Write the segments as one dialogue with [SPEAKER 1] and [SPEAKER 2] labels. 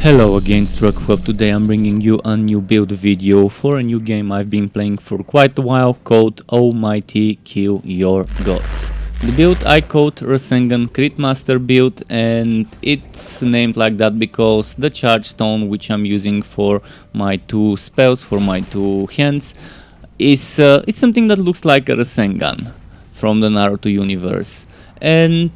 [SPEAKER 1] Hello again, Struckweb. Today I'm bringing you a new build video for a new game I've been playing for quite a while called Almighty Kill Your Gods. The build I called Rasengan Critmaster Build, and it's named like that because the Charge Stone which I'm using for my two spells, for my two hands, is it's something that looks like a Rasengan from the Naruto universe. And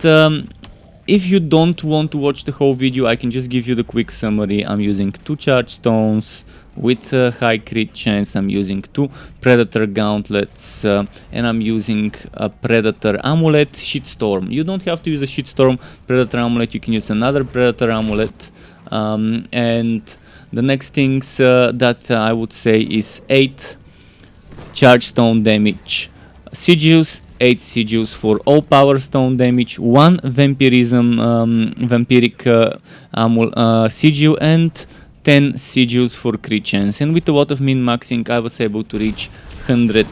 [SPEAKER 1] if you don't want to watch the whole video, I can just give you the quick summary. I'm using two Charge Stones with high crit chance. I'm using two Predator Gauntlets and I'm using a Predator Amulet Shitstorm. You don't have to use a Shitstorm Predator Amulet, you can use another Predator Amulet. And the next things that I would say is 8 Charge Stone damage Sigils, 8 Sigils for all Power Stone damage, 1 Vampiric Sigil, and 10 Sigils for crit chance. And with a lot of min-maxing I was able to reach 100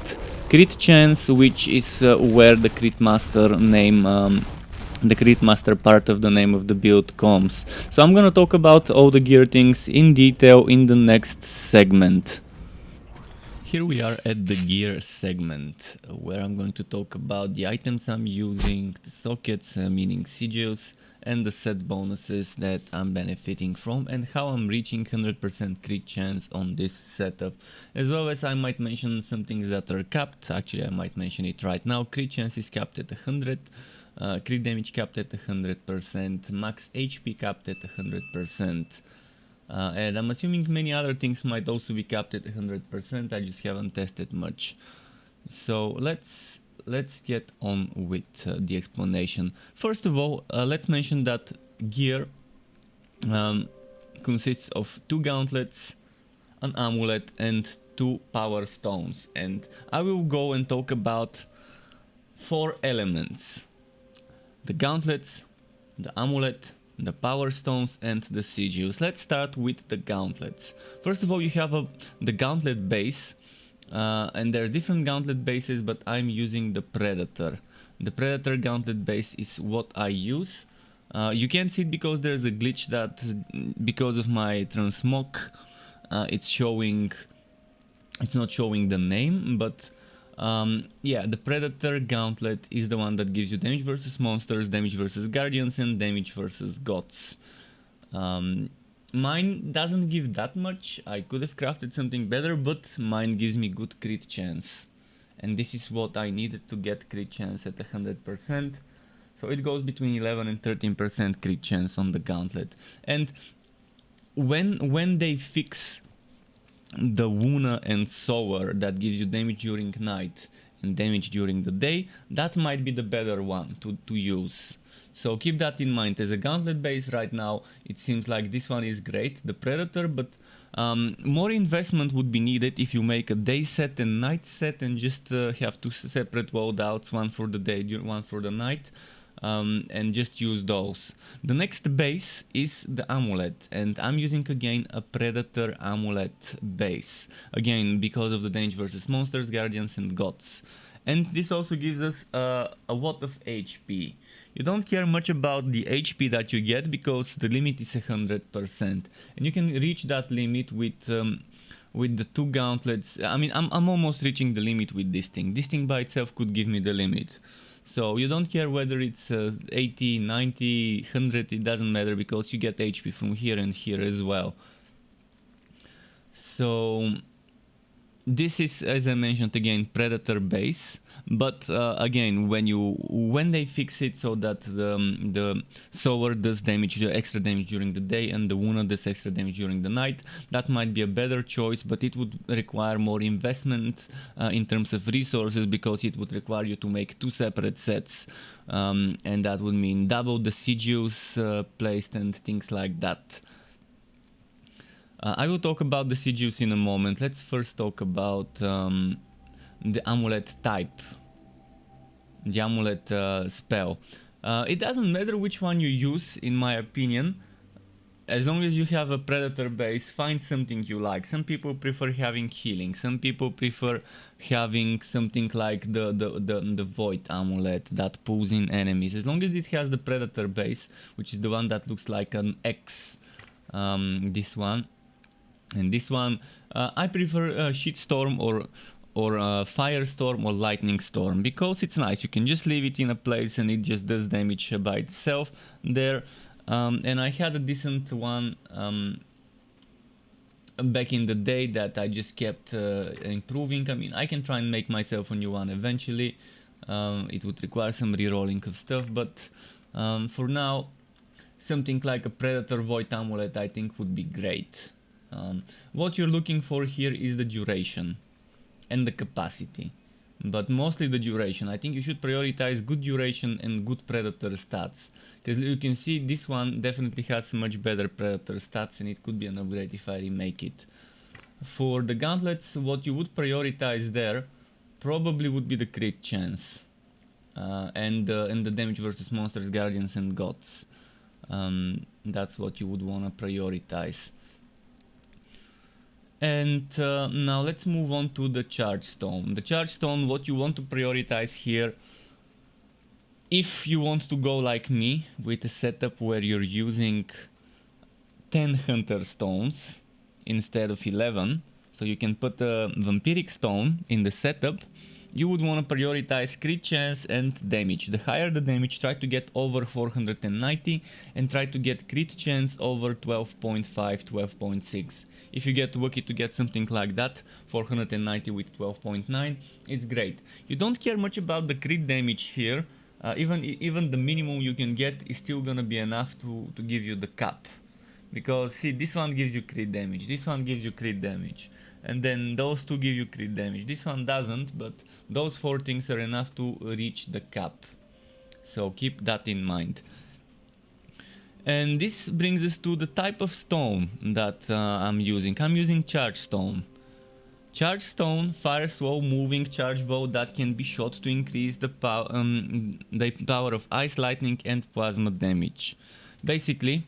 [SPEAKER 1] crit chance, which is where the Critmaster name, the Critmaster part of the name of the build comes. So I'm gonna talk about all the gear things in detail in the next segment. Here we are at the gear segment, where I'm going to talk about the items I'm using, the sockets, meaning sigils, and the set bonuses that I'm benefiting from, and how I'm reaching 100% crit chance on this setup. As well as I might mention some things that are capped. Actually, I might mention it right now. Crit chance is capped at 100, crit damage capped at 100%, max HP capped at 100%. And I'm assuming many other things might also be capped at 100%, I just haven't tested much. So let's get on with the explanation. First of all, let's mention that gear consists of 2 gauntlets, an amulet, and 2 power stones. And I will go and talk about 4 elements: the gauntlets, the amulet, the power stones, and the sigils. Let's start with the gauntlets. First of all, you have the gauntlet base, and there are different gauntlet bases, but I'm using the Predator. The Predator gauntlet base is what I use. You can't see it because there's a glitch that, because of my transmog, it's not showing the name, but yeah, the Predator Gauntlet is the one that gives you damage versus monsters, damage versus guardians, and damage versus gods. Mine doesn't give that much. I could have crafted something better, but mine gives me good crit chance. And this is what I needed to get crit chance at 100%. So it goes between 11 and 13% crit chance on the Gauntlet. And when they fix the Wuna and Sower that gives you damage during night and damage during the day, that might be the better one to use. So keep that in mind. As a gauntlet base right now, it seems like this one is great, the Predator, but more investment would be needed if you make a day set and night set and just have 2 separate loadouts, one for the day, one for the night. And just use those. The next base is the amulet, and I'm using again a Predator Amulet base, again because of the damage versus monsters, guardians, and gods. And this also gives us a lot of HP. You don't care much about the HP that you get because the limit is 100%, and you can reach that limit with the 2 gauntlets. I mean, I'm almost reaching the limit with this thing. This thing by itself could give me the limit. So you don't care whether it's 80, 90, 100, it doesn't matter because you get HP from here and here as well. So this is, as I mentioned again, Predator base, but again, when they fix it so that the Sower does damage, extra damage during the day, and the Wuna does extra damage during the night, that might be a better choice, but it would require more investment in terms of resources, because it would require you to make 2 separate sets, and that would mean double the sigils placed and things like that. I will talk about the sigils in a moment. Let's first talk about the amulet type, the amulet spell. It doesn't matter which one you use, in my opinion. As long as you have a Predator base, find something you like. Some people prefer having healing, some people prefer having something like the Void Amulet that pulls in enemies. As long as it has the Predator base, which is the one that looks like an X this one. And this one, I prefer Shitstorm or Firestorm or Lightning Storm, because it's nice. You can just leave it in a place and it just does damage by itself there. And I had a decent one back in the day that I just kept improving. I mean, I can try and make myself a new one eventually. It would require some rerolling of stuff, but for now, something like a Predator Void Amulet I think would be great. What you're looking for here is the duration and the capacity, but mostly the duration. I think you should prioritize good duration and good Predator stats, because you can see this one definitely has much better Predator stats and it could be an upgrade if I remake it. For the gauntlets, what you would prioritize there probably would be the crit chance and the damage versus monsters, guardians and gods. That's what you would want to prioritize. And now let's move on to the Charge Stone. The Charge Stone, what you want to prioritize here, if you want to go like me with a setup where you're using 10 Hunter Stones instead of 11, so you can put a Vampiric Stone in the setup, you would want to prioritize crit chance and damage. The higher the damage, try to get over 490 and try to get crit chance over 12.5, 12.6. If you get lucky to get something like that, 490 with 12.9, it's great. You don't care much about the crit damage here. Even the minimum you can get is still gonna be enough to give you the cap. Because see, this one gives you crit damage, this one gives you crit damage, and then those two give you crit damage. This one doesn't, but those four things are enough to reach the cap. So keep that in mind. And this brings us to the type of stone that I'm using. I'm using Charge Stone. Charge Stone fires slow moving charge bow that can be shot to increase the power of ice, lightning and plasma damage. Basically,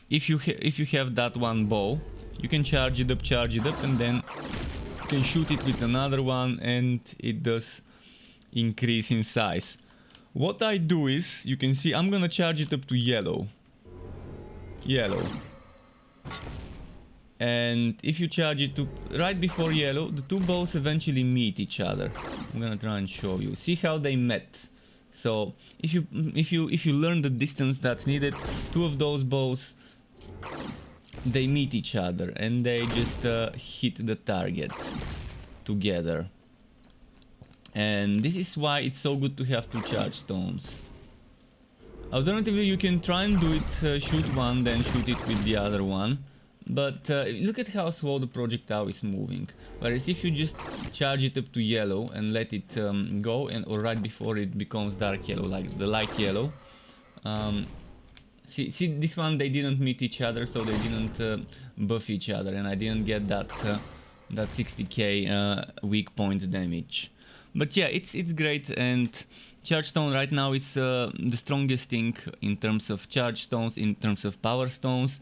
[SPEAKER 1] if you have that one bow, you can charge it up and then you can shoot it with another one and it does increase in size. What I do is, you can see I'm gonna charge it up to yellow. And if you charge it to right before yellow, the two bows eventually meet each other. I'm gonna try and show you. See how they met. So if you learn the distance that's needed, two of those bows, they meet each other and they just hit the target together. And this is why it's so good to have two charge stones. Alternatively, you can try and do it, shoot one, then shoot it with the other one. But look at how slow the projectile is moving. Whereas if you just charge it up to yellow and let it go, or right before it becomes dark yellow, like the light yellow. See this one, they didn't meet each other, so they didn't buff each other, and I didn't get that 60k weak point damage. But yeah, it's great, and Charge Stone right now is the strongest thing in terms of charge stones, in terms of power stones.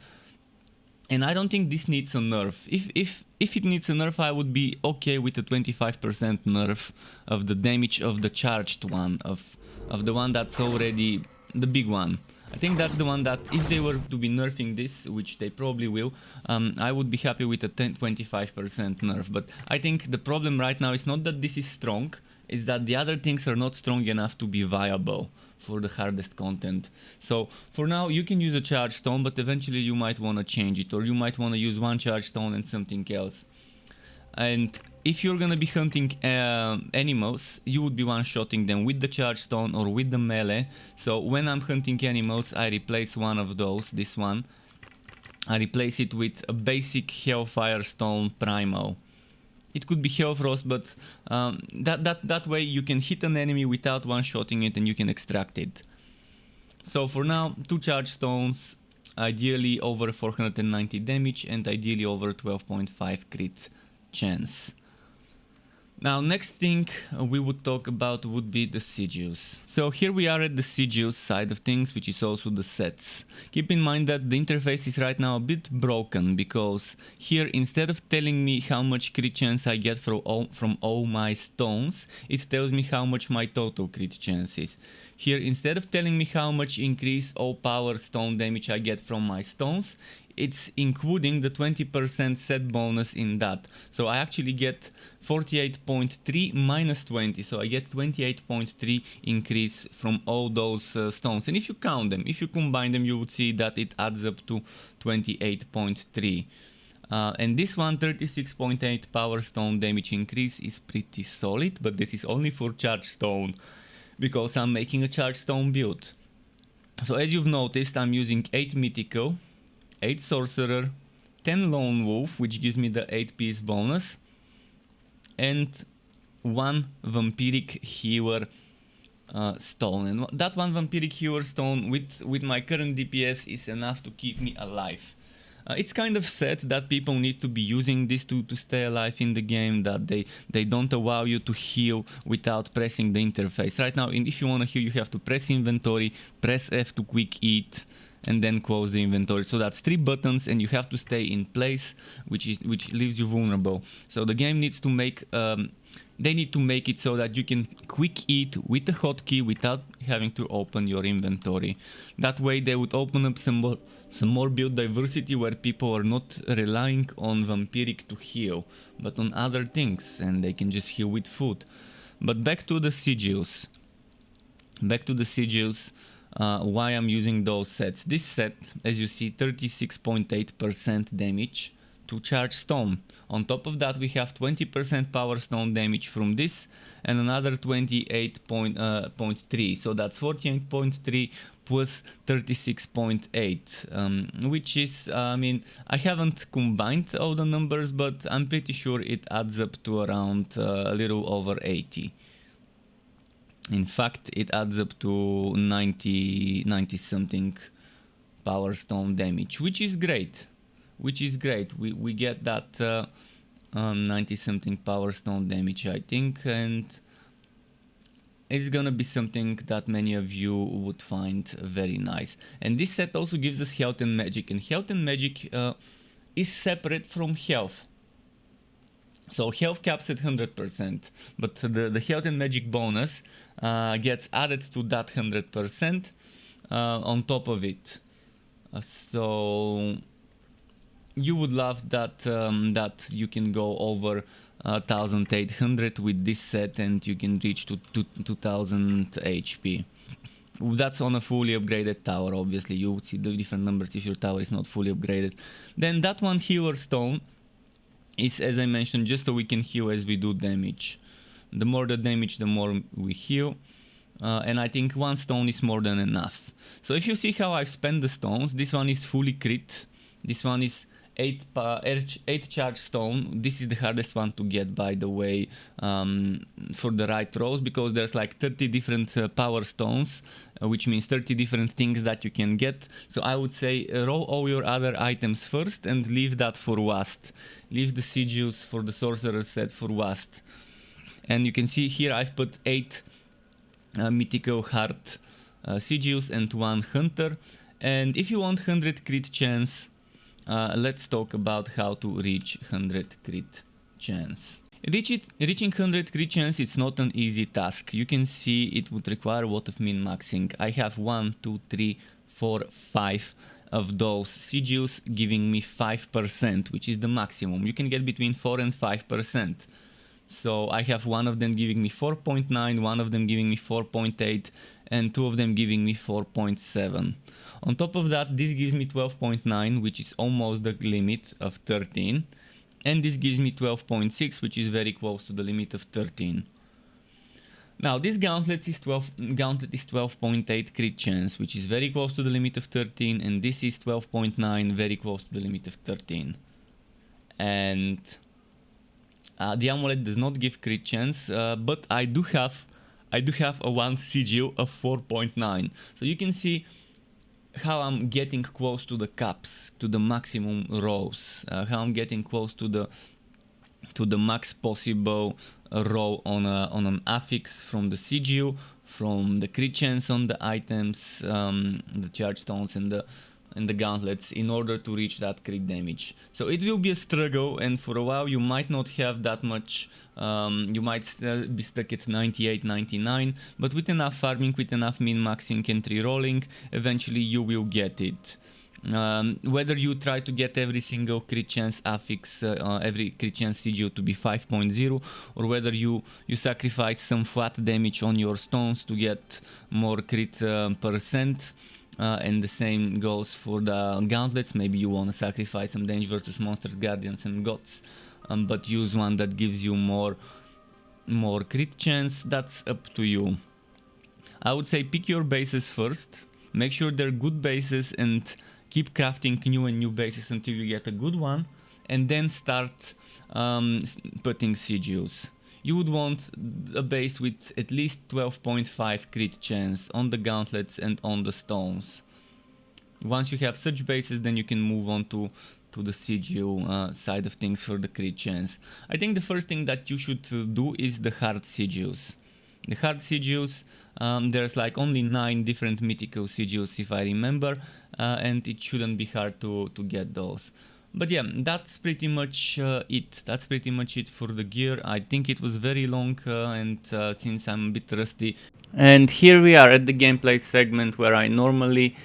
[SPEAKER 1] And I don't think this needs a nerf. If it needs a nerf, I would be okay with a 25% nerf of the damage of the charged one, of the one that's already the big one. I think that's the one that, if they were to be nerfing this, which they probably will, I would be happy with a 25% nerf. But I think the problem right now is not that this is strong, it's that the other things are not strong enough to be viable for the hardest content. So for now you can use a charge stone, but eventually you might want to change it, or you might want to use one charge stone and something else. And if you're gonna be hunting animals, you would be one-shotting them with the charge stone or with the melee. So when I'm hunting animals, I replace one of those, this one. I replace it with a basic Hellfire Stone Primal. It could be Hellfrost, but that way you can hit an enemy without one-shotting it and you can extract it. So for now, two charge stones, ideally over 490 damage and ideally over 12.5 crit chance. Now, next thing we would talk about would be the Sigils. So here we are at the Sigils side of things, which is also the sets. Keep in mind that the interface is right now a bit broken, because here, instead of telling me how much crit chance I get from all my stones, it tells me how much my total crit chance is. here, instead of telling me how much increase all power stone damage I get from my stones, it's including the 20% set bonus in that. So I actually get 48.3 minus 20, so I get 28.3 increase from all those stones. And if you count them, if you combine them, you would see that it adds up to 28.3. And this one, 36.8 power stone damage increase, is pretty solid, but this is only for Charge Stone, because I'm making a Charge Stone build. So as you've noticed, I'm using 8 Mythical, 8 Sorcerer, 10 Lone Wolf, which gives me the 8-piece bonus, and 1 Vampiric Healer stone. And that 1 Vampiric Healer stone with my current DPS is enough to keep me alive. It's kind of sad that people need to be using this to stay alive in the game, that they don't allow you to heal without pressing the interface. Right now, if you want to heal, you have to press inventory, press F to quick eat, and then close the inventory. So that's 3 buttons, and you have to stay in place, which leaves you vulnerable. So the game needs to make they need to make it so that you can quick eat with the hotkey without having to open your inventory. That way they would open up some more build diversity, where people are not relying on Vampiric to heal, but on other things, and they can just heal with food. But back to the Sigils. Why I'm using those sets. This set, as you see, 36.8% damage to Charge Stone. On top of that, we have 20% power stone damage from this, and another 28.3. So that's 48.3 plus 36.8, which is, I mean, I haven't combined all the numbers, but I'm pretty sure it adds up to around a little over 80. In fact, it adds up to 90 something power stone damage, which is great. We get that 90 something power stone damage, I think, and it's gonna be something that many of you would find very nice. And this set also gives us health and magic, and health and magic is separate from health. So health caps at 100%, but the health and magic bonus gets added to that 100% on top of it. So you would love that that you can go over 1800 with this set, and you can reach to 2000 HP. That's on a fully upgraded tower. Obviously you would see the different numbers if your tower is not fully upgraded. Then that one healer stone is, as I mentioned, just so we can heal as we do damage. The more the damage, the more we heal. And I think 1 stone is more than enough. So if you see how I've spent the stones, this one is fully crit. This one is 8 charge stone. This is the hardest one to get, by the way, for the right rows, because there's like 30 different power stones, which means 30 different things that you can get. So I would say roll all your other items first and leave that for last. Leave the Sigils for the Sorcerer set for last. And you can see here I've put 8 Mythical Heart Sigils and 1 Hunter. And if you want 100 crit chance, let's talk about how to reach 100 crit chance. Reaching 100 crit chance is not an easy task. You can see it would require a lot of min-maxing. I have 1, 2, 3, 4, 5 of those Sigils giving me 5%, which is the maximum. You can get between 4 and 5%. So I have 1 of them giving me 4.9, 1 of them giving me 4.8, and 2 of them giving me 4.7. On top of that, this gives me 12.9, which is almost the limit of 13. And this gives me 12.6, which is very close to the limit of 13. Now, this gauntlet is 12.8 crit chance, which is very close to the limit of 13. And this is 12.9, very close to the limit of 13. And the amulet does not give crit chance, but I do have a 1 sigil of 4.9. So you can see how I'm getting close to the caps, to the maximum rows, how I'm getting close to the max possible row on an affix from the sigil, from the crit chance on the items, the charge stones and the and the gauntlets in order to reach that crit damage. So it will be a struggle, and for a while you might not have that much, you might still be stuck at 98, 99, but with enough farming, with enough min-maxing and re-rolling, eventually you will get it. Whether you try to get every single crit chance affix, every crit chance sigil to be 5.0, or whether you sacrifice some flat damage on your stones to get more crit percent, and the same goes for the gauntlets. Maybe you want to sacrifice some damage versus monsters, guardians and gods, but use one that gives you more crit chance. That's up to you. I would say pick your bases first, make sure they're good bases, and keep crafting new and new bases until you get a good one, and then start putting sigils. You would want a base with at least 12.5 crit chance on the gauntlets and on the stones. Once you have such bases, then you can move on to the sigil side of things for the crit chance. I think the first thing that you should do is the hard sigils. The hard sigils, there's like only 9 different mythical sigils if I remember, and it shouldn't be hard to get those. But yeah, that's pretty much it. That's pretty much it for the gear. I think it was very long, and since I'm a bit rusty. And here we are at the gameplay segment where I normally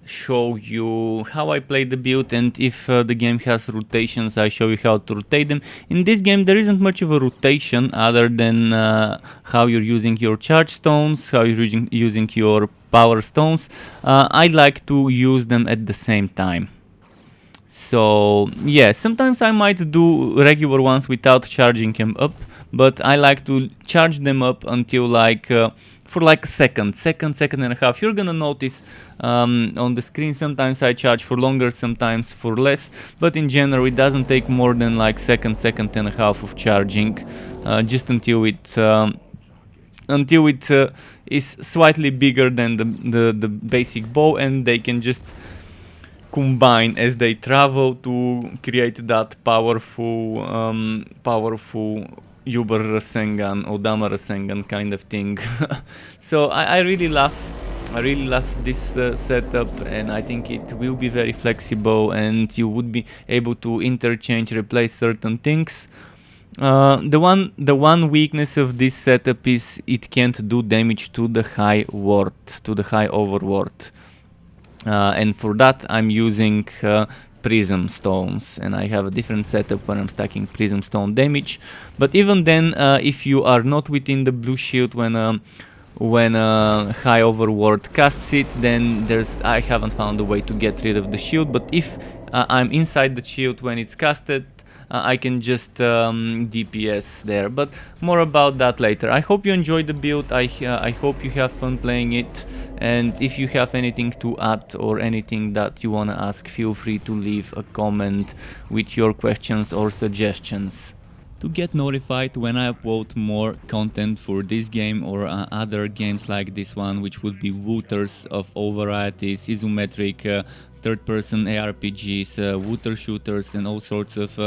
[SPEAKER 1] show you how I play the build, and if the game has rotations, I show you how to rotate them. In this game there isn't much of a rotation other than how you're using your charge stones, how you're using your power stones. I like to use them at the same time. So yeah, sometimes I might do regular ones without charging them up, but I like to charge them up until like for like a second and a half. You're gonna notice on the screen sometimes I charge for longer, sometimes for less, but in general it doesn't take more than like second and a half of charging, just until it is slightly bigger than the basic bow, and they can just combine as they travel to create that powerful Uber Rasengan or Dama Rasengan kind of thing. So I really love this setup, and I think it will be very flexible, and you would be able to interchange, replace certain things. The one weakness of this setup is it can't do damage to the high ward, to the high overward. And for that I'm using prism stones, and I have a different setup where I'm stacking prism stone damage. But even then, if you are not within the blue shield when high overward casts it, then I haven't found a way to get rid of the shield. But if I'm inside the shield when it's casted, I can just DPS there, but more about that later. I hope you enjoyed the build. I hope you have fun playing it, and if you have anything to add or anything that you wanna ask, feel free to leave a comment with your questions or suggestions. To get notified when I upload more content for this game or other games like this one, which would be wooters of all varieties, isometric, third-person ARPGs, wooter shooters and all sorts of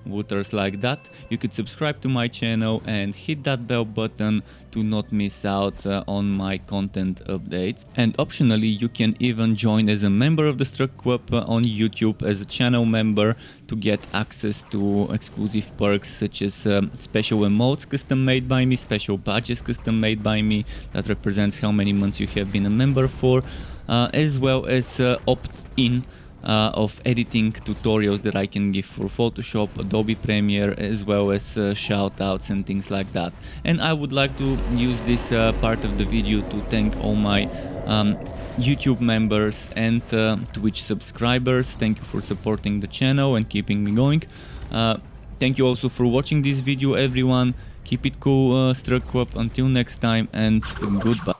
[SPEAKER 1] wooters like that, you could subscribe to my channel and hit that bell button to not miss out on my content updates. And optionally, you can even join as a member of the Struck Club on YouTube as a channel member to get access to exclusive perks such as special emotes custom made by me, special badges custom made by me that represents how many months you have been a member for, as well as opt-in of editing tutorials that I can give for Photoshop, Adobe Premiere, as well as shoutouts and things like that. And I would like to use this part of the video to thank all my YouTube members and Twitch subscribers. Thank you for supporting the channel and keeping me going. Thank you also for watching this video, everyone. Keep it cool, Struck Club. Until next time, and goodbye.